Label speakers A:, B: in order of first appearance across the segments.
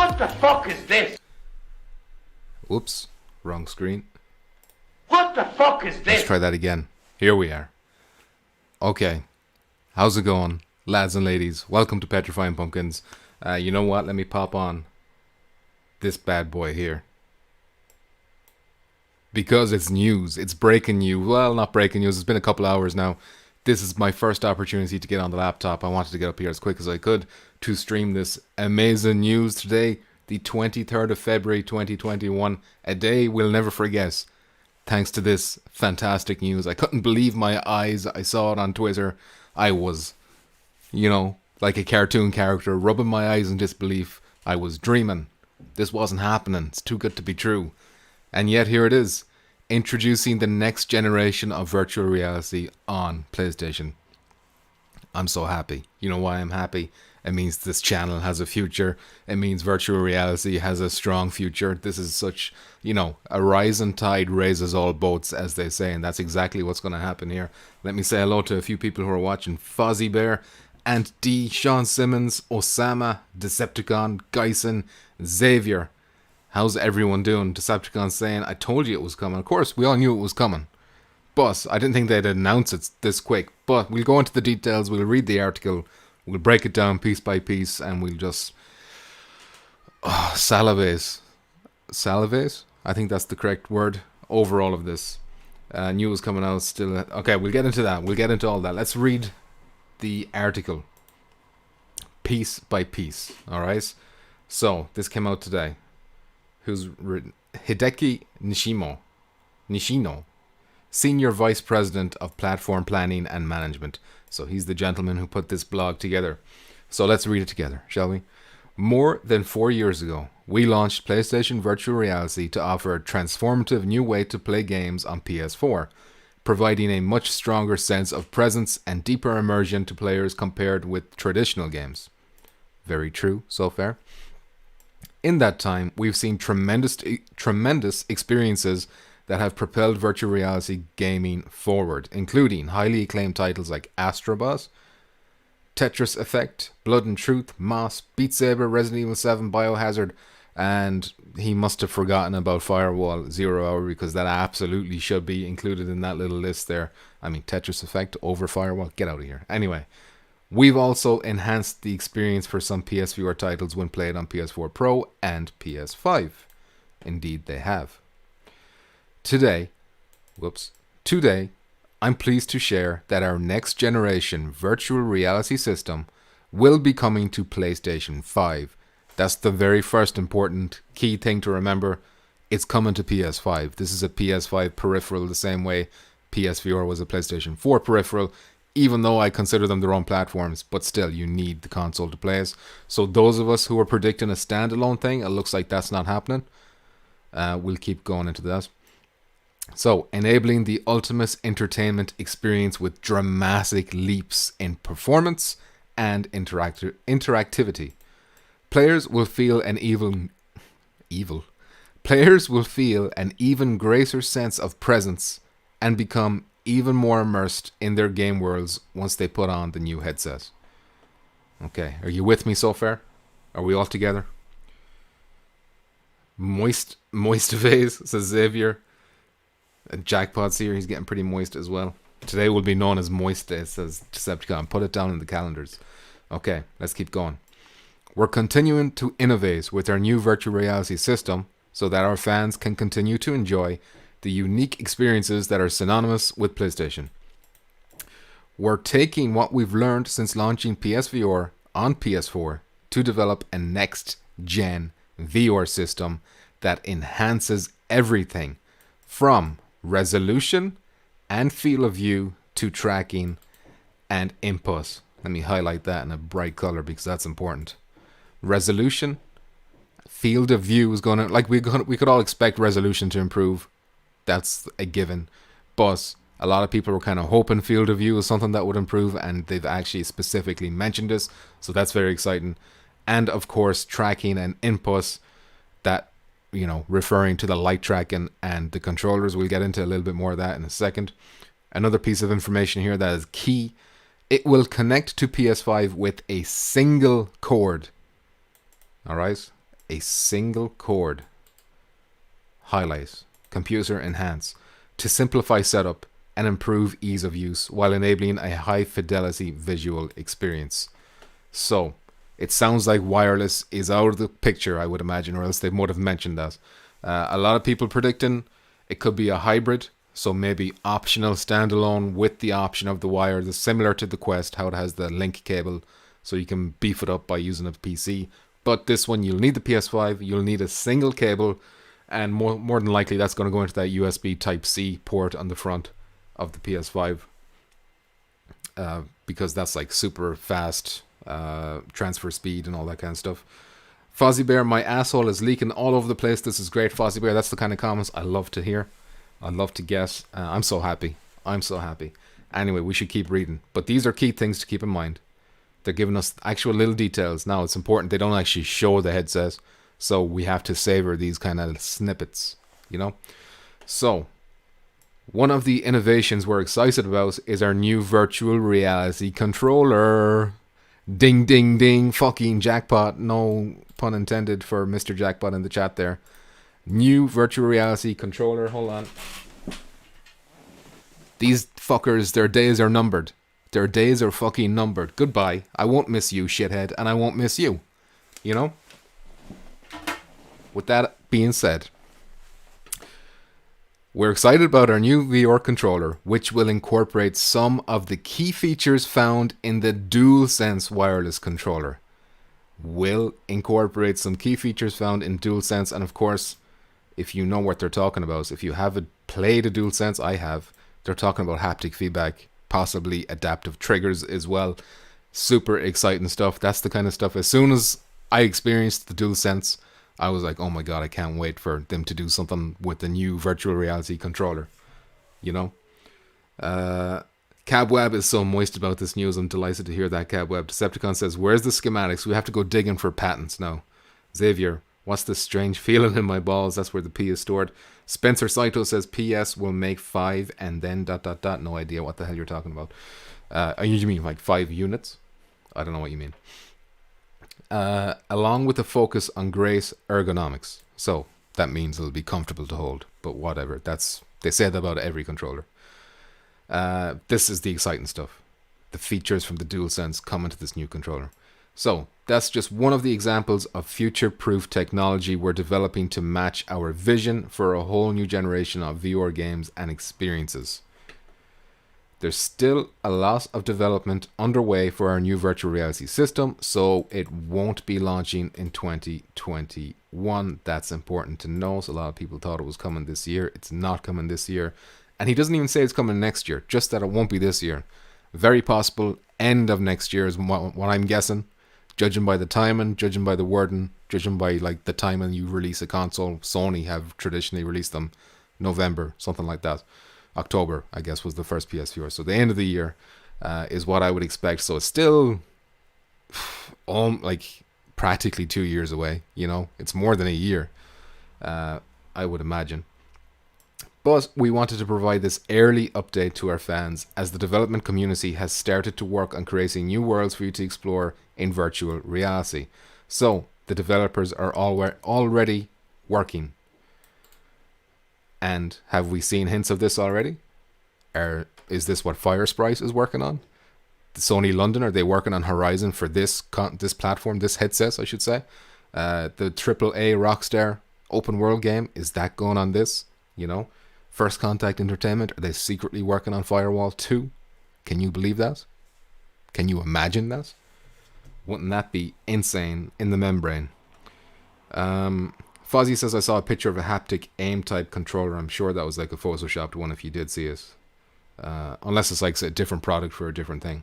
A: What the fuck is this?
B: Whoops, wrong screen.
A: What the fuck is this?
B: Let's try that again. Here we are. Okay, how's it going, lads and ladies? Welcome to Petrifying Pumpkins. You know what? Let me pop on this bad boy here. Because it's news. It's breaking news. Well, not breaking news. It's been a couple hours now. This is my first opportunity to get on the laptop. I wanted to get up here as quick as I could to stream this amazing news today, the 23rd of February 2021. A day we'll never forget. Thanks to this fantastic news. I couldn't believe my eyes. I saw it on Twitter. I was, like a cartoon character, rubbing my eyes in disbelief. I was dreaming. This wasn't happening. It's too good to be true. And yet here it is. Introducing the next generation of virtual reality on PlayStation. I'm so happy. You know why I'm happy? It means this channel has a future. It means virtual reality has a strong future. This is such, a rising tide raises all boats, as they say. And that's exactly what's going to happen here. Let me say hello to a few people who are watching. Fozzie Bear, Ant D, Sean Simmons, Osama, Decepticon, Geisen, Xavier. How's everyone doing? Decepticon saying, I told you it was coming. Of course, we all knew it was coming. But I didn't think they'd announce it this quick. But we'll go into the details. We'll read the article. We'll break it down piece by piece. And we'll just salivate. Salivate? I think that's the correct word. Over all of this. News coming out still. Okay, we'll get into that. We'll get into all that. Let's read the article. Piece by piece. Alright? So, this came out today. Who's written? Hideki Nishino, Senior Vice President of Platform Planning and Management. So he's the gentleman who put this blog together. So let's read it together, shall we? More than 4 years ago, we launched PlayStation Virtual Reality to offer a transformative new way to play games on PS4, providing a much stronger sense of presence and deeper immersion to players compared with traditional games. Very true so far. In that time, we've seen tremendous experiences that have propelled virtual reality gaming forward, including highly acclaimed titles like Astro Bot, Tetris Effect, Blood and Truth, Moss, Beat Saber, Resident Evil 7, Biohazard, and he must have forgotten about Firewall Zero Hour because that absolutely should be included in that little list there. I mean, Tetris Effect over Firewall, get out of here. Anyway. We've also enhanced the experience for some PSVR titles when played on PS4 Pro and PS5. Indeed, they have. Today, I'm pleased to share that our next generation virtual reality system will be coming to PlayStation 5. That's the very first important key thing to remember. It's coming to PS5. This is a PS5 peripheral the same way PSVR was a PlayStation 4 peripheral. Even though I consider them their own platforms, but still, you need the console to play it. So those of us who are predicting a standalone thing, it looks like that's not happening. We'll keep going into that. So, enabling the ultimate entertainment experience with dramatic leaps in performance and interactivity. Players will feel an even greater sense of presence and become even more immersed in their game worlds once they put on the new headset. Okay, are you with me so far? Are we all together? Moist phase, says Xavier. Jackpot's here, he's getting pretty moist as well. Today will be known as Moist Day, says Decepticon. Put it down in the calendars. Okay, let's keep going. We're continuing to innovate with our new virtual reality system so that our fans can continue to enjoy the unique experiences that are synonymous with PlayStation. We're taking what we've learned since launching PSVR on PS4 to develop a next-gen VR system that enhances everything from resolution and field of view to tracking and input. Let me highlight that in a bright color because that's important. Resolution, field of view is going to, like we could all expect resolution to improve. That's a given, but a lot of people were kind of hoping field of view is something that would improve, and they've actually specifically mentioned this, so that's very exciting. And of course, tracking and inputs, that, referring to the light tracking and the controllers. We'll get into a little bit more of that in a second. Another piece of information here that is key: it will connect to PS5 with a single cord. All right, a single cord highlight, computer enhance, to simplify setup and improve ease of use while enabling a high fidelity visual experience. So it sounds like wireless is out of the picture, I would imagine, or else they would have mentioned that. A lot of people predicting it could be a hybrid, so maybe optional standalone with the option of the wire, similar to the Quest, how it has the link cable, so you can beef it up by using a PC. But this one, you'll need the PS5, you'll need a single cable, and more than likely that's going to go into that USB Type-C port on the front of the PS5, because that's like super fast transfer speed and all that kind of stuff. Fozzie Bear, my asshole is leaking all over the place. This is great, Fozzie Bear. That's the kind of comments I love to hear. I love to guess. I'm so happy. I'm so happy. Anyway, we should keep reading. But these are key things to keep in mind. They're giving us actual little details. Now, it's important they don't actually show the headset, so we have to savor these kind of snippets, you know? So, one of the innovations we're excited about is our new virtual reality controller. Ding, ding, ding. Fucking jackpot. No pun intended for Mr. Jackpot in the chat there. New virtual reality controller. Hold on. These fuckers, their days are numbered. Their days are fucking numbered. Goodbye. I won't miss you, shithead, and I won't miss you. You know? With that being said, we're excited about our new VR controller, which will incorporate some of the key features found in the DualSense wireless controller. Will incorporate some key features found in DualSense, and of course, if you know what they're talking about, if you haven't played a DualSense, I have, they're talking about haptic feedback, possibly adaptive triggers as well. Super exciting stuff. That's the kind of stuff, as soon as I experienced the DualSense, I was like, oh my god, I can't wait for them to do something with the new virtual reality controller. You know? Cabweb is so moist about this news. I'm delighted to hear that, Cabweb. Decepticon says, where's the schematics? We have to go digging for patents now. Xavier, what's this strange feeling in my balls? That's where the P is stored. Spencer Saito says, PS will make 5 and then ... No idea what the hell you're talking about. You mean like 5 units? I don't know what you mean. Along with a focus on grace ergonomics. So that means it'll be comfortable to hold, but whatever. They say that about every controller. This is the exciting stuff. The features from the DualSense come into this new controller. So that's just one of the examples of future-proof technology we're developing to match our vision for a whole new generation of VR games and experiences. There's still a lot of development underway for our new virtual reality system, so it won't be launching in 2021. That's important to know. So a lot of people thought it was coming this year. It's not coming this year. And he doesn't even say it's coming next year, just that it won't be this year. Very possible end of next year is what I'm guessing. Judging by the timing, judging by the wording, judging by like the timing you release a console. Sony have traditionally released them November, something like that. October, I guess, was the first PSVR. So the end of the year is what I would expect. So it's still like practically 2 years away. You know, it's more than a year, I would imagine. But we wanted to provide this early update to our fans, as the development community has started to work on creating new worlds for you to explore in virtual reality. So the developers are already working. And have we seen hints of this already? Or is this what Firesprite is working on? The Sony London, are they working on Horizon for this platform, this headset, I should say? The AAA Rockstar open world game, is that going on this? You know? First Contact Entertainment, are they secretly working on Firewall 2? Can you believe that? Can you imagine that? Wouldn't that be insane in the membrane? Fozzie says, I saw a picture of a haptic aim type controller. I'm sure that was like a photoshopped one if you did see it. Unless it's like a different product for a different thing.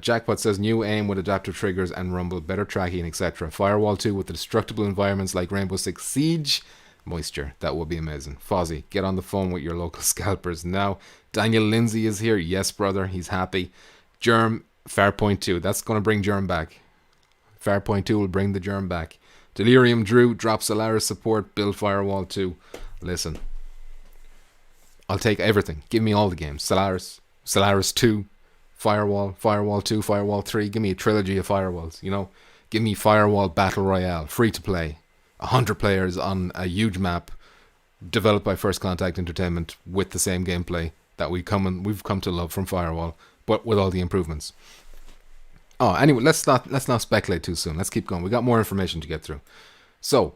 B: Jackpot says, new aim with adaptive triggers and rumble, better tracking, etc. Firewall 2 with the destructible environments like Rainbow Six Siege. Moisture, that would be amazing. Fozzie, get on the phone with your local scalpers now. Daniel Lindsay is here. Yes, brother, he's happy. Germ, Farpoint 2. That's going to bring Germ back. Farpoint 2 will bring the Germ back. Delirium Drew, drop Solaris support, build Firewall 2. Listen, I'll take everything. Give me all the games. Solaris 2, Firewall 2, Firewall 3. Give me a trilogy of firewalls, you know. Give me Firewall Battle Royale, free to play, 100 players on a huge map, developed by First Contact Entertainment with the same gameplay that we've come to love from Firewall, but with all the improvements. Oh, anyway, let's not speculate too soon. Let's keep going. We got more information to get through. So,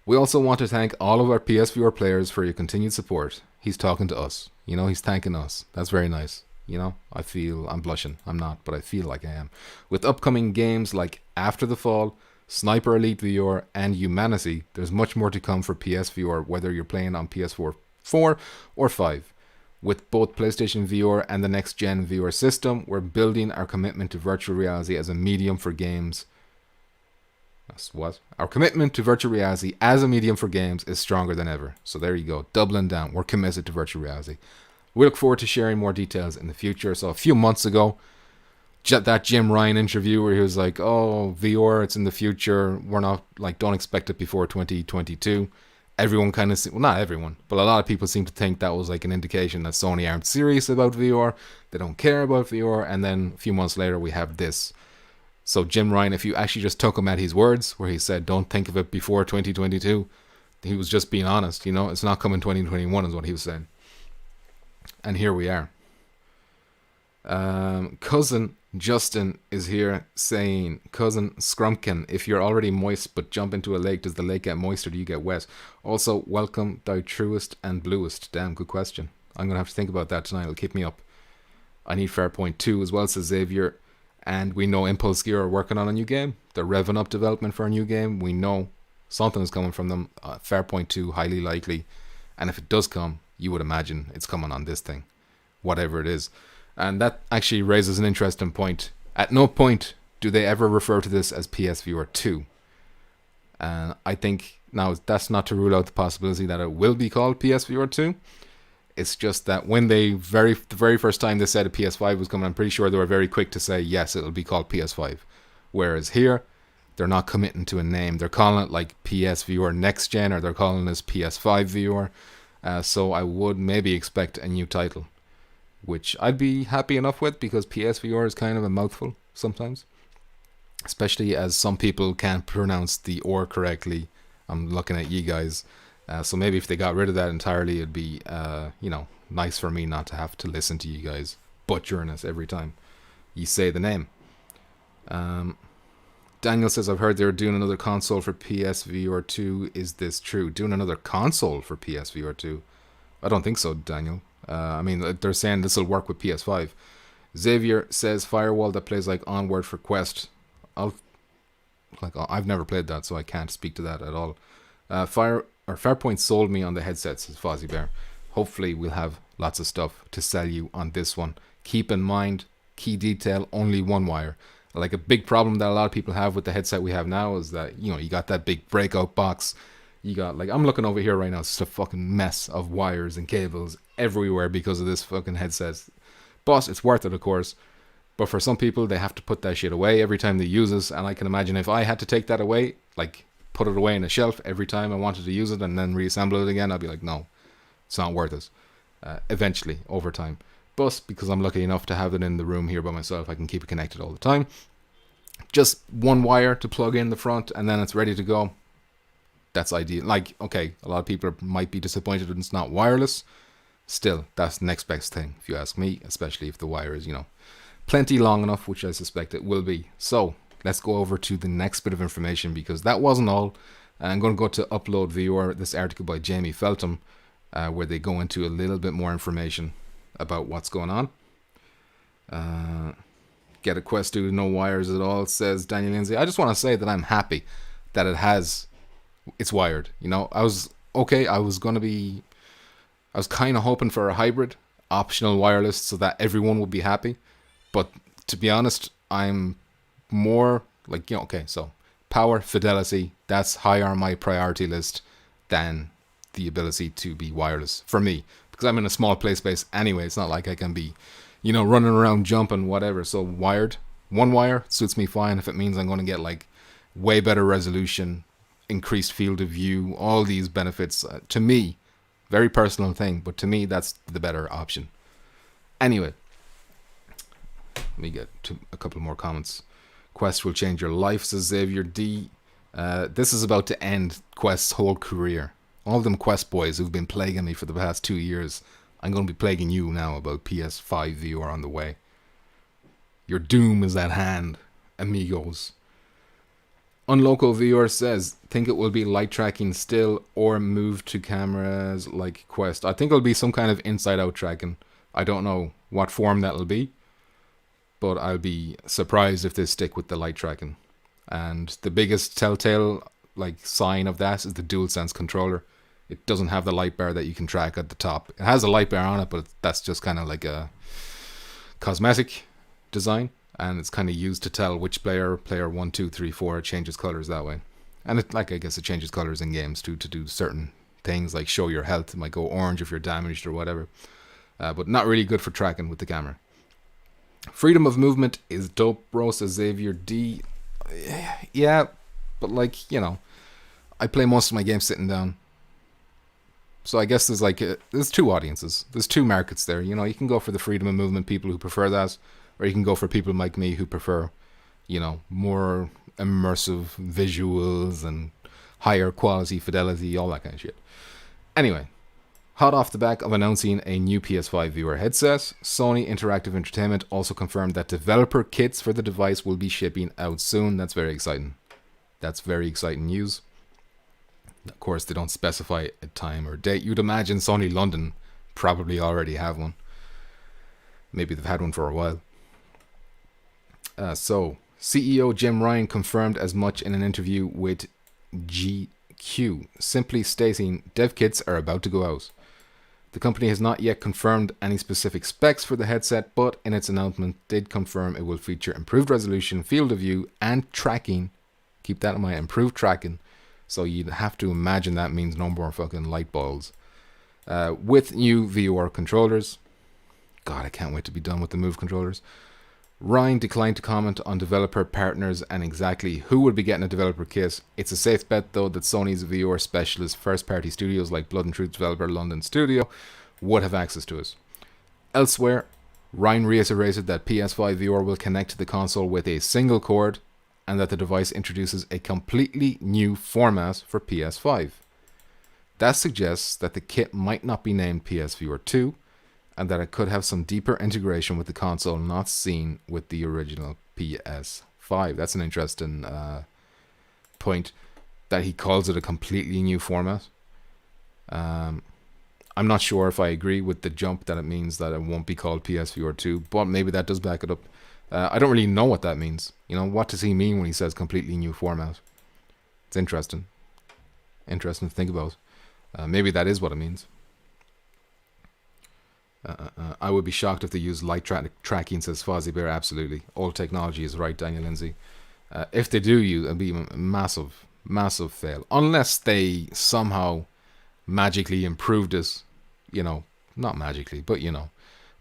B: we also want to thank all of our PSVR players for your continued support. He's talking to us. He's thanking us. That's very nice. I'm blushing. I'm not, but I feel like I am. With upcoming games like After the Fall, Sniper Elite VR, and Humanity, there's much more to come for PSVR, whether you're playing on PS4 4 or 5. With both PlayStation VR and the next-gen VR system, we're building our commitment to virtual reality as a medium for games. That's what? Our commitment to virtual reality as a medium for games is stronger than ever. So there you go, doubling down. We're committed to virtual reality. We look forward to sharing more details in the future. So a few months ago, that Jim Ryan interview where he was like, "Oh, VR, it's in the future. We're not don't expect it before 2022." Everyone kind of, well, not everyone, but a lot of people seem to think that was like an indication that Sony aren't serious about VR. They don't care about VR. And then a few months later, we have this. So Jim Ryan, if you actually just took him at his words, where he said, "Don't think of it before 2022," he was just being honest. It's not coming 2021 is what he was saying. And here we are. Cousin Justin is here saying, "Cousin Scrumpkin, if you're already moist but jump into a lake, does the lake get moist or do you get wet?" Also, welcome thy truest and bluest. Damn, good question. I'm going to have to think about that tonight. It'll keep me up. I need Fairpoint 2 as well, says Xavier. And we know Impulse Gear are working on a new game. They're revving up development for a new game. We know something is coming from them. Fairpoint 2, highly likely. And if it does come, you would imagine it's coming on this thing, whatever it is. And that actually raises an interesting point. At no point do they ever refer to this as PSVR 2. And I think, now that's not to rule out the possibility that it will be called PSVR 2. It's just that when the very first time they said a PS5 was coming, I'm pretty sure they were very quick to say, yes, it'll be called PS5. Whereas here, they're not committing to a name. They're calling it like PSVR Next Gen, or they're calling this PS5 VR. So I would maybe expect a new title, which I'd be happy enough with, because PSVR is kind of a mouthful sometimes, especially as some people can't pronounce the "or" correctly. I'm looking at you guys. So maybe if they got rid of that entirely, it'd be, nice for me not to have to listen to you guys butchering us every time you say the name. Daniel says, "I've heard they're doing another console for PSVR 2. Is this true?" Doing another console for PSVR 2? I don't think so, Daniel. They're saying this will work with PS5. Xavier says, "Firewall that plays like Onward for Quest." I've never played that, so I can't speak to that at all. Fairpoint sold me on the headset, says Fozzie Bear. Hopefully we'll have lots of stuff to sell you on this one. Keep in mind, key detail, only one wire. Like a big problem that a lot of people have with the headset we have now is that, you got that big breakout box. You got, I'm looking over here right now, it's just a fucking mess of wires and cables everywhere because of this fucking headset. But it's worth it, of course. But for some people, they have to put that shit away every time they use it. And I can imagine if I had to take that away, put it away in a shelf every time I wanted to use it and then reassemble it again, I'd be like, no, it's not worth it. Eventually, over time. But because I'm lucky enough to have it in the room here by myself, I can keep it connected all the time. Just one wire to plug in the front and then it's ready to go. That's ideal. Okay, a lot of people might be disappointed when it's not wireless. Still, that's the next best thing, if you ask me, especially if the wire is, plenty long enough, which I suspect it will be. So, let's go over to the next bit of information, because that wasn't all. I'm going to go to Upload VR, this article by Jamie Feltham, where they go into a little bit more information about what's going on. Get a Quest 2, no wires at all, says Daniel Lindsay. I just want to say that I'm happy that it's wired. I was kind of hoping for a hybrid, optional wireless, so that everyone would be happy. But to be honest, I'm more so power, fidelity, that's higher on my priority list than the ability to be wireless for me, because I'm in a small play space anyway. It's not like I can be, running around, jumping, whatever. So wired, one wire suits me fine if it means I'm going to get way better resolution, increased field of view, all these benefits. To me, very personal thing, but to me that's the better option. Anyway, let me get to a couple more comments. Quest will change your life, says Xavier D. This is about to end Quest's whole career. All them Quest boys who've been plaguing me for the past 2 years, I'm going to be plaguing you now about PS5 VR on the way. Your doom is at hand, amigos. Unlocal VR says, think it will be light tracking still or move to cameras like Quest. I think it'll be some kind of inside-out tracking. I don't know what form that'll be, but I'll be surprised if they stick with the light tracking. And the biggest telltale sign of that is the DualSense controller. It doesn't have the light bar that you can track at the top. It has a light bar on it, but that's just kind of like a cosmetic design, and it's kind of used to tell which player 1, 2, 3, 4 changes colors that way. And I guess it changes colors in games too, to do certain things like show your health. It might go orange if you're damaged or whatever, but not really good for tracking with the camera. Freedom of movement is dope, bro, says Xavier D. Yeah, but I play most of my games sitting down. So I guess there's two audiences. There's two markets there. You can go for the freedom of movement people who prefer that, or you can go for people like me who prefer, more immersive visuals and higher quality fidelity, all that kind of shit. Anyway, hot off the back of announcing a new PS5 VR headset, Sony Interactive Entertainment also confirmed that developer kits for the device will be shipping out soon. That's very exciting. That's very exciting news. Of course, they don't specify a time or date. You'd imagine Sony London probably already have one. Maybe they've had one for a while. So, CEO Jim Ryan confirmed as much in an interview with GQ, simply stating dev kits are about to go out. The company has not yet confirmed any specific specs for the headset, but in its announcement did confirm it will feature improved resolution, field of view, and tracking. Keep that in mind, improved tracking. So you'd have to imagine that means no more fucking light balls. With new VR controllers. God, I can't wait to be done with the Move controllers. Ryan declined to comment on developer partners and exactly who would be getting a developer kit. It's a safe bet, though, that Sony's VR specialist first-party studios like Blood and Truth developer London Studio would have access to it. Elsewhere, Ryan reiterated that PS5 VR will connect to the console with a single cord, and that the device introduces a completely new format for PS5. That suggests that the kit might not be named PSVR 2, and that it could have some deeper integration with the console not seen with the original PS5. That's an interesting point, that he calls it a completely new format. I'm not sure if I agree with the jump that it means that it won't be called PSVR 2, but maybe that does back it up. I don't really know what that means. What does he mean when he says completely new format? It's interesting. Interesting to think about. Maybe that is what it means. I would be shocked if they use light tracking, says Fozzie Bear. Absolutely. Old technology is right, Daniel Lindsay. If they do use it, it'll be a massive, massive fail. Unless they somehow magically improved it. Not magically, but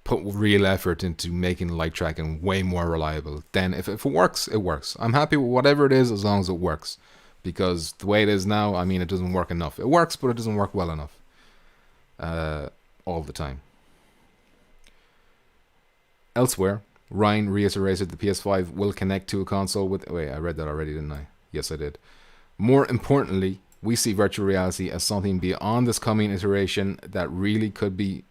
B: put real effort into making light tracking way more reliable. Then if it works, it works. I'm happy with whatever it is as long as it works. Because the way it is now, it doesn't work enough. It works, but it doesn't work well enough. All the time. Elsewhere, Ryan reiterated the PS5 will connect to a console with... Wait, I read that already, didn't I? Yes, I did. More importantly, we see virtual reality as something beyond this coming iteration that really could be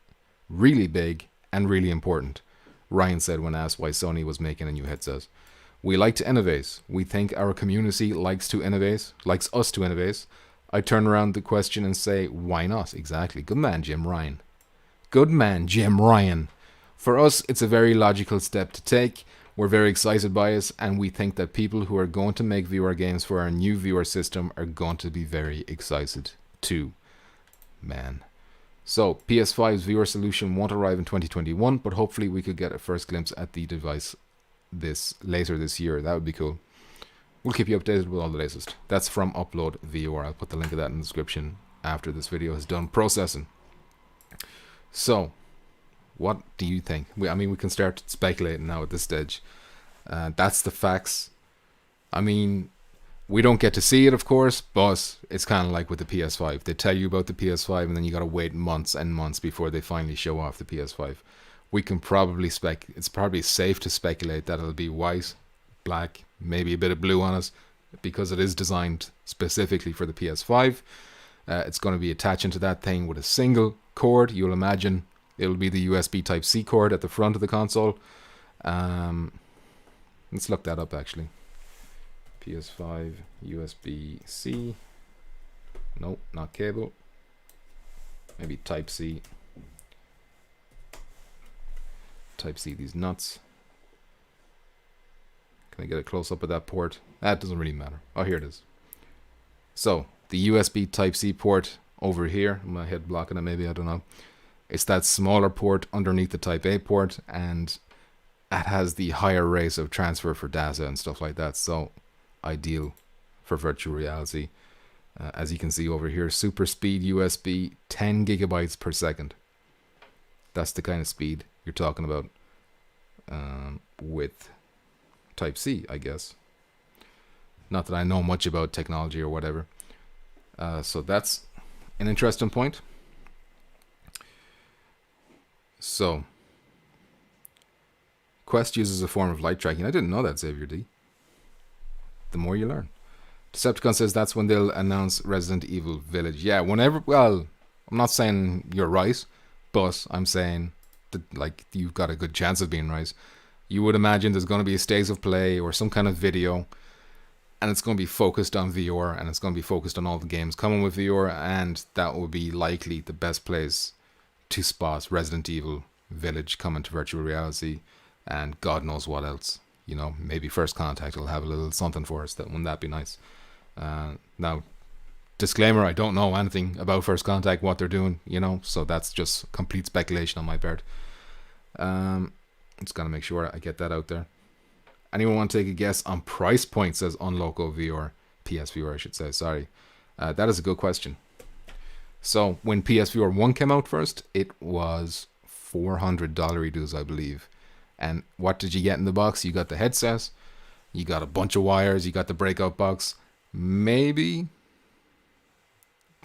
B: really big and really important, Ryan said when asked why Sony was making a new headset. We like to innovate. We think our community likes us to innovate. I turn around the question and say, why not? Exactly. Good man, Jim Ryan. Good man, Jim Ryan. For us, it's a very logical step to take. We're very excited by it, and we think that people who are going to make VR games for our new VR system are going to be very excited too. Man. So, PS5's VR solution won't arrive in 2021, but hopefully we could get a first glimpse at the device later this year. That would be cool. We'll keep you updated with all the latest. That's from Upload VR. I'll put the link of that in the description after this video is done processing. So, what do you think? We can start speculating now at this stage. That's the facts. We don't get to see it, of course, but it's kind of like with the PS5. They tell you about the PS5, and then you got to wait months and months before they finally show off the PS5. We can probably it's probably safe to speculate that it'll be white, black, maybe a bit of blue on it, because it is designed specifically for the PS5. It's going to be attaching to that thing with a single cord. You'll imagine it'll be the USB Type-C cord at the front of the console. Let's look that up actually. PS5 USB-C. Nope, not cable. Maybe Type-C. Type-C, these nuts. Can I get a close-up of that port? That doesn't really matter. Oh, here it is. So, the USB Type-C port over here. My head blocking it maybe, I don't know. It's that smaller port underneath the Type-A port, and it has the higher rates of transfer for data and stuff like that. So, ideal for virtual reality. As you can see over here, super speed USB, 10 gigabytes per second. That's the kind of speed you're talking about with Type-C, I guess. Not that I know much about technology or whatever. So that's an interesting point. So, Quest uses a form of light tracking. I didn't know that, Xavier D. The more you learn. Decepticon says that's when they'll announce Resident Evil Village. Yeah, whenever. Well, I'm not saying you're right, but I'm saying that, like, you've got a good chance of being right. You would imagine there's going to be a state of play or some kind of video, and it's going to be focused on VR, and it's going to be focused on all the games coming with VR, and that would be likely the best place to spot Resident Evil Village coming to virtual reality, and God knows what else. You know, maybe First Contact will have a little something for us. Wouldn't that be nice? Now, disclaimer, I don't know anything about First Contact, what they're doing, you know, so that's just complete speculation on my part. Just gotta make sure I get that out there. Anyone want to take a guess on price point, says Unloco VR, PSVR I should say, sorry. That is a good question. So, when PSVR 1 came out first, it was $400 dues, I believe. And what did you get in the box? You got the headset, you got a bunch of wires, you got the breakout box. Maybe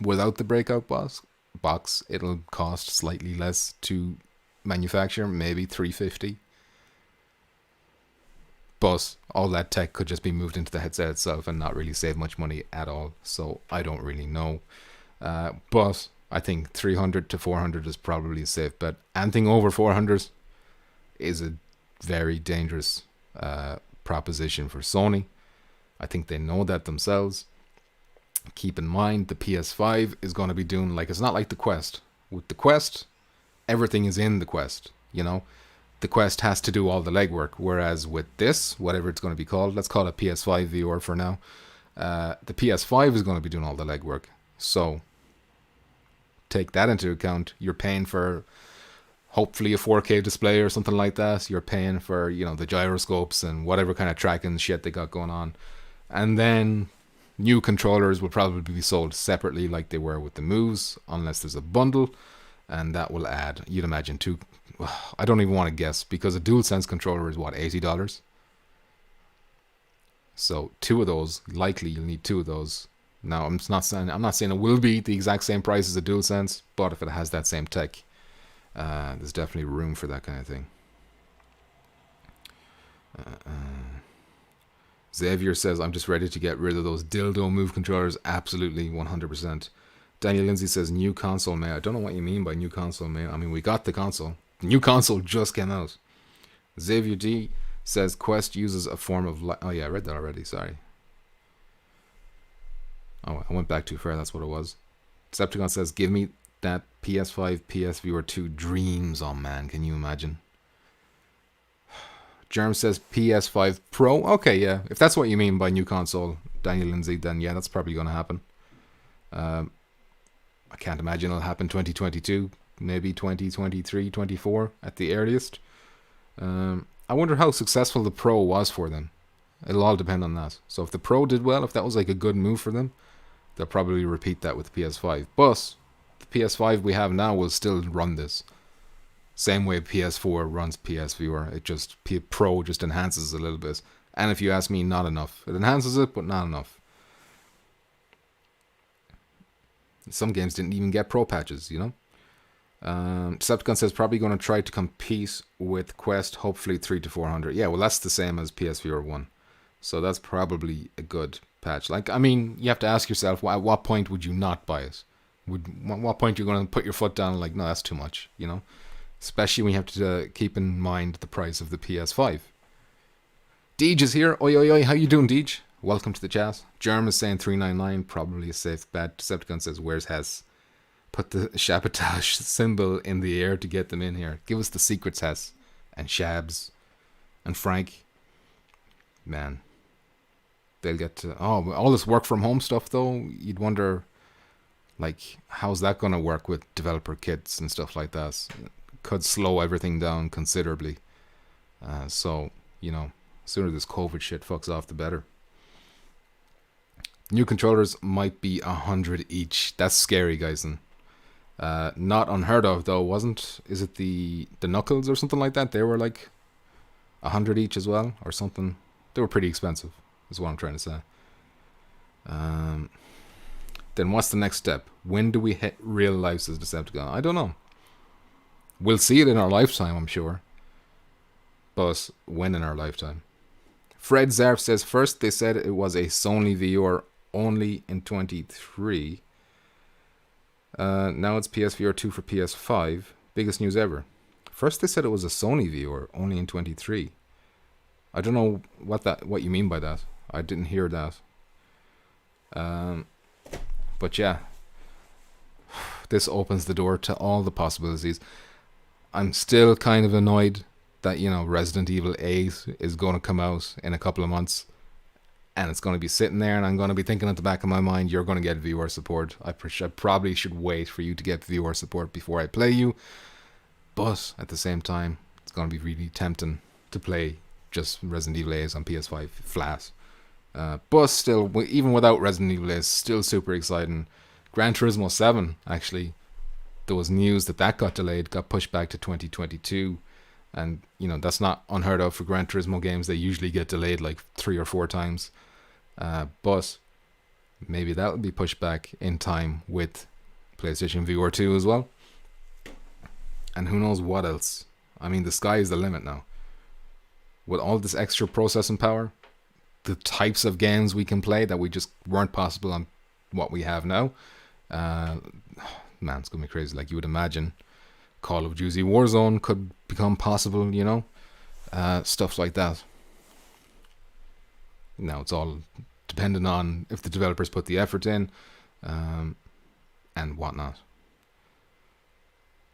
B: without the breakout box, it'll cost slightly less to manufacture, maybe $350. But all that tech could just be moved into the headset itself and not really save much money at all. So I don't really know. But I think 300 to 400 is probably a safe bet. Anything over 400 is a very dangerous proposition for Sony. I think they know that themselves. Keep in mind, the PS5 is going to be doing, like, it's not like the Quest. With the Quest, everything is in the Quest, you know. The Quest has to do all the legwork, whereas with this, whatever it's going to be called, let's call it PS5 VR for now, the PS5 is going to be doing all the legwork. So, take that into account. You're paying for hopefully a 4K display or something like that. You're paying for, you know, the gyroscopes and whatever kind of tracking shit they got going on. And then new controllers will probably be sold separately like they were with the moves, unless there's a bundle. And that will add, you'd imagine, I don't even want to guess, because a DualSense controller is what, $80? So two of those, likely you'll need two of those. Now, I'm not saying it will be the exact same price as a DualSense, but if it has that same tech, there's definitely room for that kind of thing. Xavier says, I'm just ready to get rid of those dildo move controllers. Absolutely, 100%. Daniel Lindsay says, new console, mate. I don't know what you mean by new console, mate. I mean, we got the console. The new console just came out. Xavier D says, Quest uses a form of light. Oh, yeah, I read that already. Sorry. Oh, I went back too far. That's what it was. Decepticon says, give me that PS5, PSVR 2 dreams. Oh, man. Can you imagine? Germ says PS5 Pro. Okay, yeah. If that's what you mean by new console, Daniel Lindsay, then yeah, that's probably going to happen. I can't imagine it'll happen 2022, maybe 2023, 24 at the earliest. I wonder how successful the Pro was for them. It'll all depend on that. So if the Pro did well, if that was like a good move for them, they'll probably repeat that with the PS5. But the PS5 we have now will still run this. Same way PS4 runs PSVR. It just, Pro just enhances it a little bit. And if you ask me, not enough. It enhances it, but not enough. Some games didn't even get Pro patches, you know? Decepticon says probably going to try to compete with Quest, hopefully 300 to 400. Yeah, well, that's the same as PSVR 1. So that's probably a good patch. Like, I mean, you have to ask yourself, at what point would you not buy it? At what point you're going to put your foot down? Like, no, that's too much. You know, especially when you have to keep in mind the price of the PS5. Deej is here. Oi, oi, oi. How you doing, Deej? Welcome to the chat. Germ is saying 399, probably a safe bet. Decepticon says, where's Hess? Put the sabotage symbol in the air to get them in here. Give us the secrets, Hess. And Shabs. And Frank. Man. They'll get to... Oh, all this work from home stuff, though, you'd wonder, like, how's that going to work with developer kits and stuff like that? Could slow everything down considerably. So, you know, sooner this COVID shit fucks off, the better. New controllers might be 100 each. That's scary, guys. And not unheard of, though, wasn't? Is it the Knuckles or something like that? They were like 100 each as well, or something. They were pretty expensive, is what I'm trying to say. Then what's the next step? When do we hit real lives as Decepticon? I don't know. We'll see it in our lifetime, I'm sure. But when in our lifetime? Fred Zarf says, first they said it was a Sony VR only in 23. Now it's PSVR 2 for PS5. Biggest news ever. First they said it was a Sony VR only in 23. I don't know what you mean by that. I didn't hear that. But yeah. This opens the door to all the possibilities. I'm still kind of annoyed that, you know, Resident Evil 8 is going to come out in a couple of months. And it's going to be sitting there, and I'm going to be thinking at the back of my mind, you're going to get viewer support. I probably should wait for you to get viewer support before I play you. But at the same time, it's going to be really tempting to play just Resident Evil 8 on PS5 flat. But still, even without Resident Evil 8, still super exciting. Gran Turismo 7, actually, there was news that got delayed, got pushed back to 2022. And, you know, that's not unheard of for Gran Turismo games. They usually get delayed like 3 or 4 times. But maybe that'll be pushed back in time with PlayStation VR 2 as well. And who knows what else. I mean, the sky is the limit now. With all this extra processing power, the types of games we can play that we just weren't possible on what we have now. Man, it's going to be crazy. Like you would imagine, Call of Duty Warzone could become possible, you know. Stuff like that. Now, it's all dependent on if the developers put the effort in and whatnot.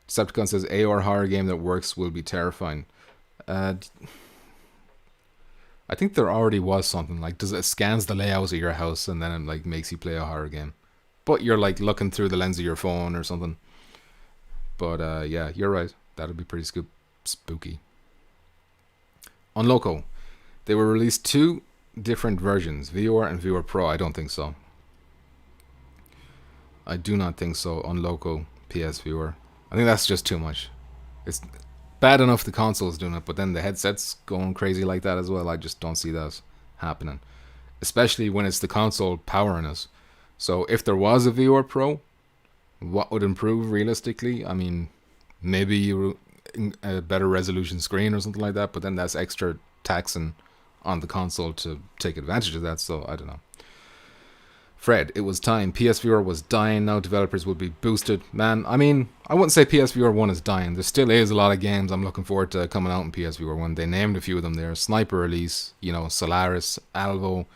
B: Decepticon says, AR horror game that works will be terrifying. I think there already was something like, it scans the layout of your house and then it like makes you play a horror game. But you're like looking through the lens of your phone or something. But yeah, you're right. That'd be pretty spooky. On Loco, they were released 2 different versions, VR and VR Pro. I don't think so. I do not think so on Loco PSVR. I think that's just too much. It's bad enough the console's doing it, but then the headset's going crazy like that as well. I just don't see that happening. Especially when it's the console powering it. So if there was a VR Pro, what would improve realistically? I mean, maybe a better resolution screen or something like that, but then that's extra taxing on the console to take advantage of that, so I don't know. Fred, it was time. PSVR was dying, now developers will be boosted. Man, I mean, I wouldn't say PSVR 1 is dying. There still is a lot of games I'm looking forward to coming out in PSVR 1. They named a few of them there. Sniper Release, you know, Solaris, Alvo.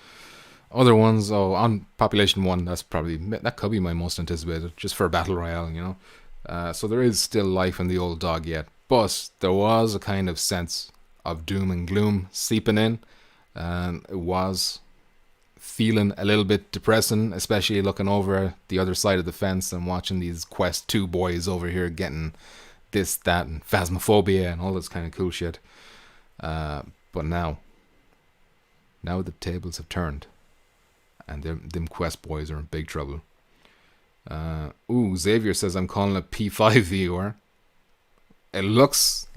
B: Other ones, on Population 1, that could be my most anticipated, just for Battle Royale, you know. So there is still life in the old dog yet. But there was a kind of sense of doom and gloom seeping in. And it was feeling a little bit depressing, especially looking over the other side of the fence and watching these Quest 2 boys over here getting this, that, and Phasmophobia and all this kind of cool shit. But now the tables have turned. And them Quest boys are in big trouble. Xavier says, I'm calling it P5 VR. It looks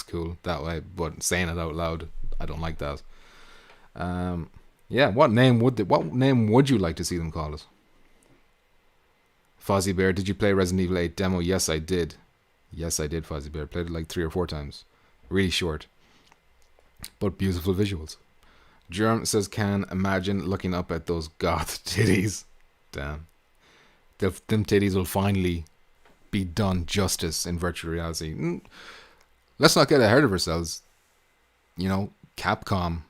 B: cool that way, but saying it out loud, I don't like that. Yeah, what name would you like to see them call it? Fozzie Bear, did you play Resident Evil 8 demo? Yes, I did. Fozzie Bear. Played it like 3 or 4 times. Really short, but beautiful visuals. Germ says, can imagine looking up at those goth titties. Damn. Them titties will finally be done justice in virtual reality. Let's not get ahead of ourselves. You know, Capcom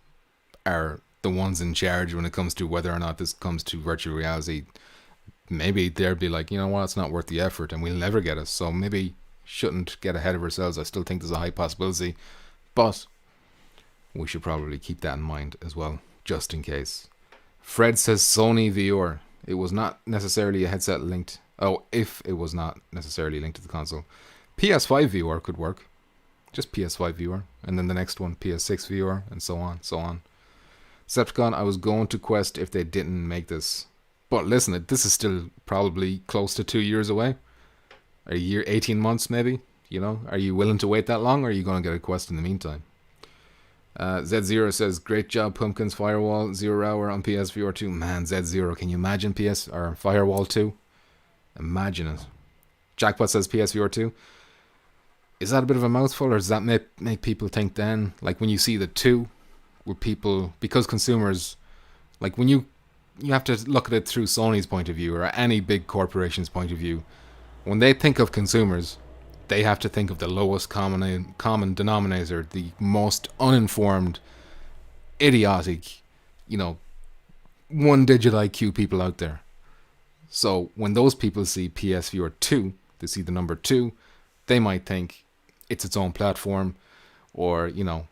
B: are the ones in charge when it comes to whether or not this comes to virtual reality. Maybe they'll be like, you know what, it's not worth the effort and we'll never get it. So maybe shouldn't get ahead of ourselves. I still think there's a high possibility, but we should probably keep that in mind as well, just in case. Fred says Sony VR. It was not necessarily a headset linked. Oh, if it was not necessarily linked to the console. PS5 VR could work. Just PS5 VR. And then the next one, PS6 VR, and so on, so on. Decepticon, I was going to Quest if they didn't make this. But listen, this is still probably close to 2 years away. A year, 18 months maybe. You know, are you willing to wait that long, or are you going to get a Quest in the meantime? Z0 says, great job, Pumpkins Firewall 0 hour on PSVR 2. Man, Z0, can you imagine PS or Firewall 2? Imagine it. Jackpot says PSVR 2. Is that a bit of a mouthful, or does that make people think then, like when you see the 2, where people, because consumers, like when you have to look at it through Sony's point of view or any big corporation's point of view, when they think of consumers, they have to think of the lowest common denominator, the most uninformed, idiotic, you know, one-digit IQ people out there. So when those people see PSVR 2, they see the number 2, they might think it's its own platform, or, you know,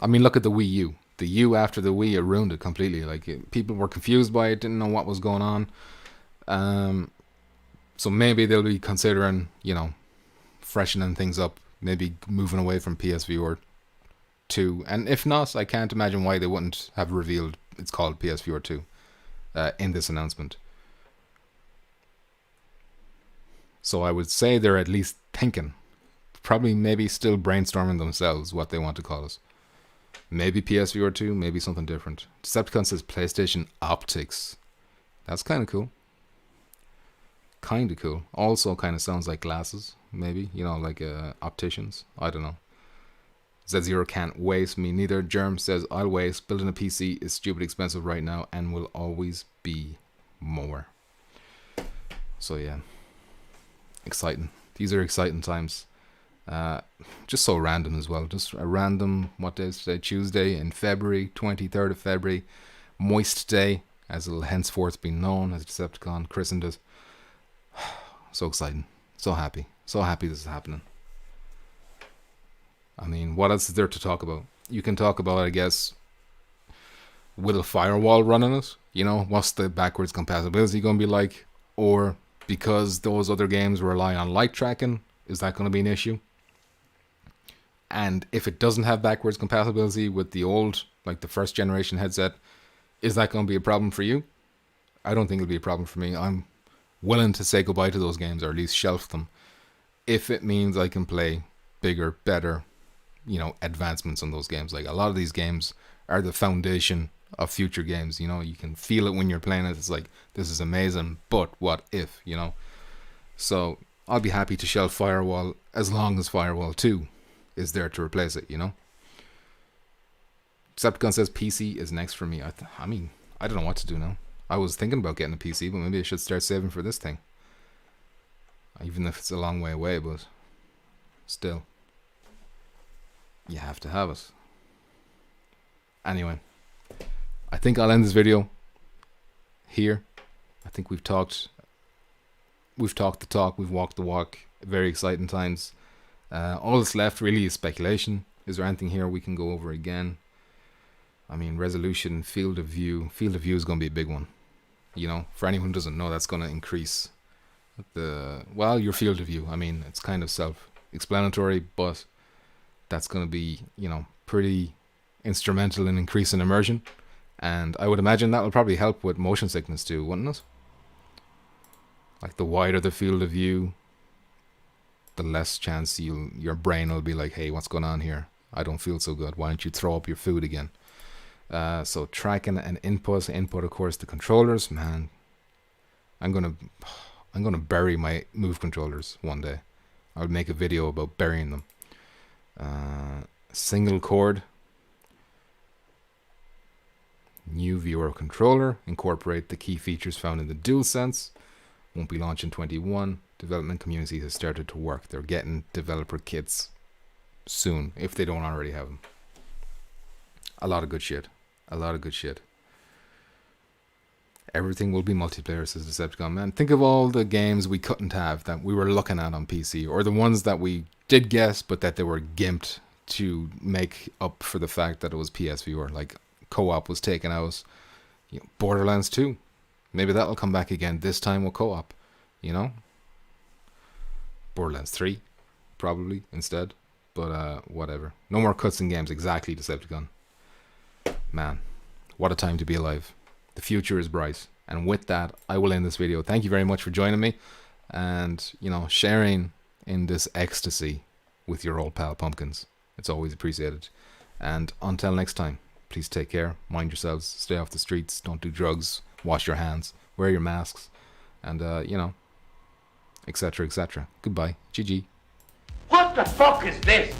B: I mean, look at the Wii U. The U after the Wii, it ruined it completely. Like, people were confused by it, didn't know what was going on. So maybe they'll be considering, you know, freshening things up, maybe moving away from PSVR 2. And if not, I can't imagine why they wouldn't have revealed it's called PSVR 2 in this announcement. So I would say they're at least thinking, probably maybe still brainstorming themselves what they want to call it. Maybe PSVR 2, maybe something different. Decepticon says PlayStation Optics. That's kind of cool. Kind of cool. Also kind of sounds like glasses, maybe. You know, like opticians. I don't know. Z0 can't waste. Me neither. Germ says, I'll waste. Building a PC is stupid expensive right now and will always be more. So yeah. Exciting. These are exciting times. Just so random as well. Just a random, what day is today? Tuesday in February, 23rd of February. Moist day, as it will henceforth be known, as Decepticon christened it. So exciting. So happy. So happy this is happening. I mean, what else is there to talk about? You can talk about, I guess, will a firewall run on it? You know, what's the backwards compatibility going to be like? Or because those other games rely on light tracking, is that going to be an issue? And if it doesn't have backwards compatibility with the old, like the first generation headset, is that going to be a problem for you? I don't think it'll be a problem for me. I'm willing to say goodbye to those games, or at least shelf them, if it means I can play bigger, better, you know, advancements on those games. Like, a lot of these games are the foundation of future games. You know, you can feel it when you're playing it. It's like, this is amazing, but what if, you know? So I'll be happy to shelf Firewall as long as Firewall 2 is there to replace it, you know? Decepticon says PC is next for me. I mean, I don't know what to do now. I was thinking about getting a PC, but maybe I should start saving for this thing. Even if it's a long way away, but still. You have to have it. Anyway, I think I'll end this video here. I think we've talked the talk, we've walked the walk. Very exciting times. All that's left really is speculation. Is there anything here we can go over again? I mean, resolution, field of view. Field of view is going to be a big one. You know, for anyone who doesn't know, that's going to increase your field of view. I mean, it's kind of self-explanatory, but that's going to be, you know, pretty instrumental in increasing immersion. And I would imagine that will probably help with motion sickness too, wouldn't it? Like, the wider the field of view, the less chance your brain will be like, hey, what's going on here? I don't feel so good. Why don't you throw up your food again? So tracking and input, of course, the controllers. Man, I'm gonna bury my Move controllers one day. I'll make a video about burying them. Single cord. New viewer controller. Incorporate the key features found in the DualSense. Won't be launched in 21. Development community has started to work. They're getting developer kits soon, if they don't already have them. A lot of good shit. A lot of good shit. Everything will be multiplayer, says Decepticon. Man, think of all the games we couldn't have that we were looking at on PC, or the ones that we did guess, but that they were gimped to make up for the fact that it was PSVR. Like, co-op was taken out. You know, Borderlands 2. Maybe that'll come back again, this time with co-op. You know? Borderlands 3, probably, instead. But, whatever. No more cuts in games, exactly, Decepticon. Man, what a time to be alive. The future is bright. And with that, I will end this video. Thank you very much for joining me and, you know, sharing in this ecstasy with your old pal Pumpkins. It's always appreciated. And until next time, please take care, mind yourselves, stay off the streets, don't do drugs, wash your hands, wear your masks, and, you know, etc., etc. Goodbye. GG.
A: What the fuck is this?